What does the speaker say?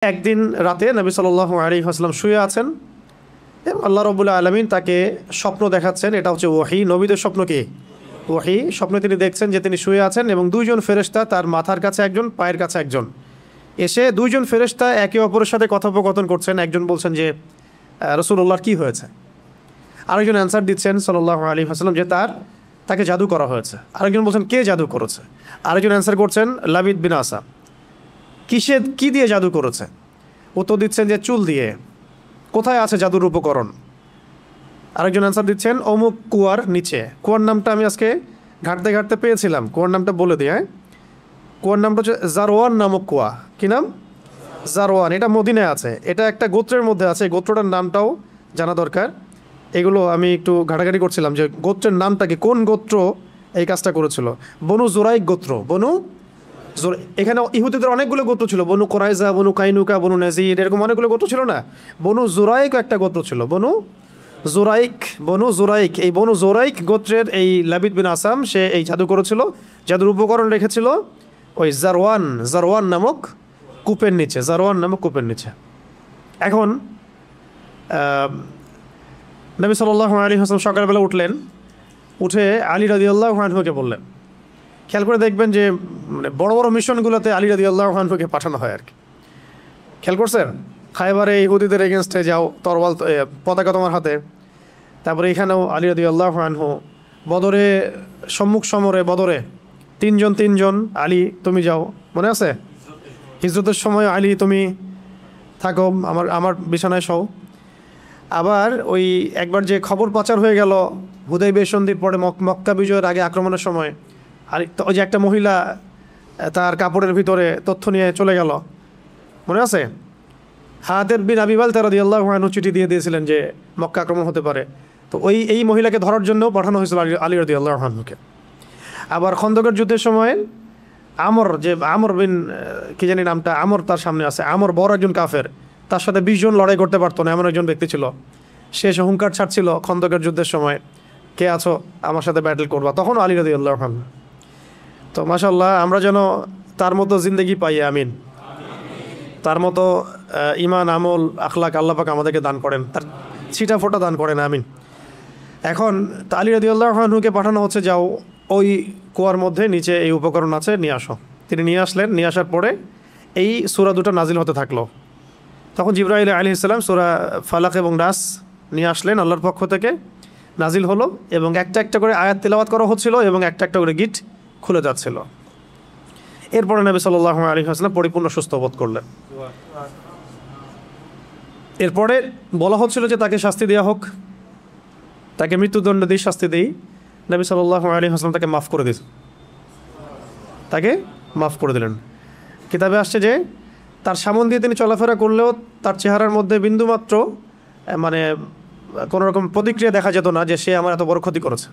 একদিন রাতে নবী সাল্লাল্লাহু আলাইহি ওয়াসাল্লাম শুয়ে আছেন এবং আল্লাহ রাব্বুল আলামিন তাকে স্বপ্ন দেখাচ্ছেন। এটা হচ্ছে ওহী, নবীদের স্বপ্ন কি ওহী। স্বপ্নে তিনি দেখছেন যে তিনি শুয়ে আছেন এবং দুইজন ফেরেশতা, তার মাথার কাছে একজন, পায়ের কাছে একজন, এসে দুইজন ফেরেশতা একে অপরের সাথে কথোপকথন করছেন। একজন বলছেন যে রাসূলুল্লাহর কি হয়েছে, আরেকজন অ্যান্সার দিচ্ছেন সাল্লাল্লাহু আলাইহি ওয়াসাল্লাম যে তাকে জাদু করা হয়েছে। আরেকজন বলছেন কে জাদু করেছে, আরেকজন অ্যান্সার করছেন লাবিদ বিন আসা, কি দিয়ে জাদু করেছে। উত্তর দিচ্ছেন যে চুল দিয়ে। কোথায় আছে জাদুর উপকরণ? আরেকজন অ্যান্সার দিচ্ছেন অমুক কুয়ার নিচে। কুয়ার নামটা আমি আজকে ঘাটতে ঘাটতে পেয়েছিলাম, কুয়ার নামটা বলে দিই। কুয়ার নামটা হচ্ছে জারওয়ান নামক কুয়া। কি নাম? জারওয়ান। এটা মদিনায় আছে, এটা একটা গোত্রের মধ্যে আছে। গোত্রটার নামটাও জানা দরকার। এগুলো আমি একটু ঘাটাঘাটি করছিলাম যে গোত্রের নামটা কি, কোন গোত্র এই কাজটা করেছিল। বনু জোরাইক গোত্র। এখানে ইহুদিদের অনেকগুলো গোত্র ছিল, বনু কোরাইজা, বনু কাইনুকা, বনু নাজির, এরকম অনেকগুলো গোত্র ছিল না। বনু জোরাইক একটা গোত্র ছিল, বনু জোরাইক। এই বনু জোরাইক গোত্রের এই লাবিদ বিন আসাম, সে এই জাদু করেছিল। জাদুর উপকরণ রেখেছিল ওই জারওয়ান নামক কূপের নিচে। এখন নবী সাল্লাল্লাহু আলাইহি ওয়াসাল্লাম সকালবেলা উঠলেন, উঠে আলী রাদিয়াল্লাহু আনহুকে বললেন। খেয়াল করে দেখবেন যে মানে বড় বড় মিশনগুলোতে আলী রাদিয়াল্লাহু আনহুকে পাঠানো হয় আর কি। খেয়াল করছেন? খায়বারে ইহুদিদের এগেনস্টে যাও, তরবাল পতাকা তোমার হাতে। তারপরে এখানেও আলী রাদিয়াল্লাহু আনহু বদরে, সম্মুখ সমরে বদরে তিনজন আলী তুমি যাও, মনে আছে? হিজরতের সময় আলী তুমি থাকো আমার বিছানায় শও। আবার ওই একবার যে খবর পাচার হয়ে গেল হুদাইবিয়া সন্ধির পরে, মক্কা বিজয়ের আগে আক্রমণের সময়, আর ওই যে একটা মহিলা তার কাপড়ের ভিতরে তথ্য নিয়ে চলে গেল, মনে আছে? হাতেব বিন আবি বালতা রাদিয়াল্লাহু আনহু চিঠি দিয়ে দিয়েছিলেন যে মক্কা আক্রমণ হতে পারে। তো এই মহিলাকে ধরার জন্য পাঠানো হয়েছিল আলী রাদিয়াল্লাহু আনহুকে। আবার খন্দকের যুদ্ধের সময় আমর বিন কি জানি নামটা, আমর তার সামনে আছে। আমর বড় একজন কাফের, তার সাথে 20 জন লড়াই করতে পারতো না এমন একজন ব্যক্তি ছিল। সে হুঙ্কার ছাড়ছিল খন্দকের যুদ্ধের সময়, কে আছো আমার সাথে ব্যাটল করবা, তখন আলী রাদিয়াল্লাহু আনহু। তো মাশাআল্লাহ, আমরা যেন তার মতো জিন্দেগি পাই, আমিন। তার মতো ইমান, আমল, আখলাক আল্লাহ পাক আমাদেরকে দান করেন, তার ছিটা ফোটা দান করেন, আমিন। এখন আলী রাদিয়াল্লাহু আনহুকে পাঠানো হচ্ছে, যাও ওই কুয়ার মধ্যে নিচে এই উপকরণ আছে, নিয়ে আসো। তিনি নিয়ে আসলেন। নিয়ে আসার পরে এই সূরা দুটো নাজিল হতে থাকলো। তখন জিবরাইল আলাইহিস সালাম সূরা ফালাক এবং নাস নিয়ে আসলেন, আল্লাহর পক্ষ থেকে নাজিল হলো, এবং একটা একটা করে আয়াত তেলাওয়াত করা হচ্ছিল এবং একটা একটা করে গিট খুলে যাচ্ছিল। এরপরে নবী সাল্লাল্লাহু আলাইহি ওয়াসাল্লাম পরিপূর্ণ সুস্থ বোধ করলেন। এরপরে বলা হচ্ছিল যে তাকে শাস্তি দেওয়া হোক, তাকে মৃত্যুদণ্ড দিয়ে শাস্তি দেই। নবী সাল্লাল্লাহু আলাইহি ওয়াসাল্লাম তাকে মাফ করে দিলেন। কিতাবে আসছে যে তার সামন দিয়ে তিনি চলাফেরা করলেও তার চেহারার মধ্যে বিন্দুমাত্র মানে কোনো রকম প্রতিক্রিয়া দেখা যেত না যে সে আমার এত বড় ক্ষতি করেছে।